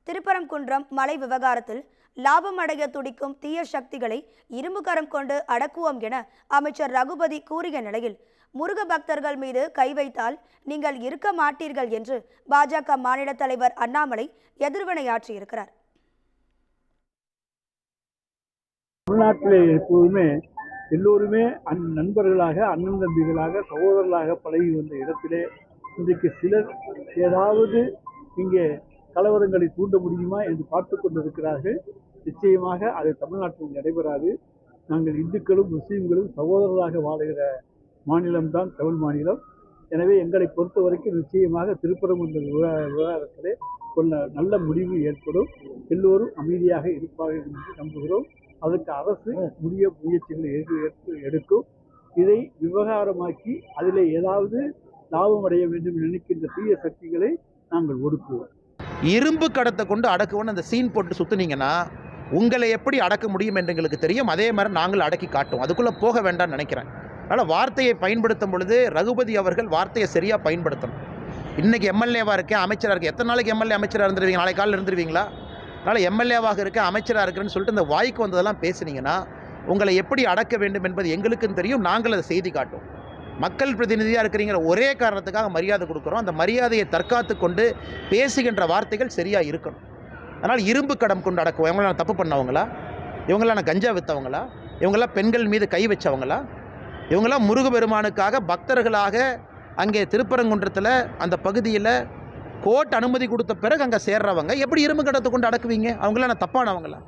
திருப்பரங்குன்றம் மலை விவகாரத்தில் லாபம் அடைய துடிக்கும் தீய சக்திகளை இரும்பு கரம் கொண்டு அடக்குவோம் என அமைச்சர் ரகுபதி கூறிய நிலையில் முருக பக்தர்கள் மீது கை வைத்தால் நீங்கள் இருக்க மாட்டீர்கள் என்று பாஜக மாநில தலைவர் அண்ணாமலை எதிர்வினையாற்றியிருக்கிறார். தமிழ்நாட்டிலே எப்போதுமே எல்லோருமே நண்பர்களாக, அண்ணன் தம்பிகளாக, சகோதரர்களாக பழகி வந்த இடத்திலே இன்றைக்கு சிலர் ஏதாவது இங்கே கலவரங்களை தூண்ட முடியுமா என்று பார்த்து கொண்டிருக்கிறார்கள். நிச்சயமாக அது தமிழ்நாட்டில் நடைபெறாது. நாங்கள் இந்துக்களும் முஸ்லீம்களும் சகோதரர்களாக வாழுகிற மாநிலம்தான் தமிழ் மாநிலம். எனவே எங்களை பொறுத்த வரைக்கும் நிச்சயமாக திருப்பரங்குன்றம் விவகாரத்திலே நல்ல முடிவு ஏற்படும். எல்லோரும் அமைதியாக இருப்பார்கள் என்று நம்புகிறோம். அதற்கு அரசு முயற்சிகளை எடுக்கும். இதை விவகாரமாக்கி அதில் ஏதாவது லாபம் அடைய வேண்டும் நினைக்கின்ற தீய சக்திகளை நாங்கள் ஒடுக்குவோம். இரும்பு கடத்தை கொண்டு அடக்குவோன்னு அந்த சீன் போட்டு சுற்றுனீங்கன்னா உங்களை எப்படி அடக்க முடியும் என்று எங்களுக்கு தெரியும். அதே மாதிரி நாங்கள் அடக்கி காட்டுவோம். அதுக்குள்ளே போக வேண்டாம்னு நினைக்கிறேன். அதனால் வார்த்தையை பயன்படுத்தும் பொழுது ரகுபதி அவர்கள் வார்த்தையை சரியாக பயன்படுத்தணும். இன்றைக்கி எம்எல்ஏவாக இருக்கேன், அமைச்சராக இருக்கேன். எத்தனை நாளைக்கு எம்எல்ஏ அமைச்சராக இருந்துருவீங்க? நாளை காலையில் இருந்துருவீங்களா? அதனால் எம்எல்ஏவாக இருக்கேன், அமைச்சராக இருக்கிறேன்னு சொல்லிட்டு இந்த வாய்க்கு வந்ததெல்லாம் பேசுனீங்கன்னா உங்களை எப்படி அடக்க வேண்டும் என்பது எங்களுக்கும் தெரியும். நாங்கள் அதை செய்தி காட்டுவோம். மக்கள் பிரதிநிதியாக இருக்கிறீங்கிற ஒரே காரணத்துக்காக மரியாதை கொடுக்குறோம். அந்த மரியாதையை தற்காத்து கொண்டு பேசுகின்ற வார்த்தைகள் சரியாக இருக்கணும். அதனால் இரும்பு கடம் கொண்டு அடக்குவோம். இவங்களாம் தப்பு பண்ணவங்களா? இவங்களாம் கஞ்சா விற்றவங்களா? இவங்களாம் பெண்கள் மீது கை வச்சவங்களா? இவங்களாம் முருகப்பெருமானுக்காக பக்தர்களாக அங்கே திருப்பரங்குன்றத்தில் அந்த பகுதியில் கோர்ட் அனுமதி கொடுத்த பிறகு அங்கே சேர்றவங்க எப்படி இரும்பு கடத்தை கொண்டு அடக்குவீங்க? அவங்களாம் தப்பானவங்களா?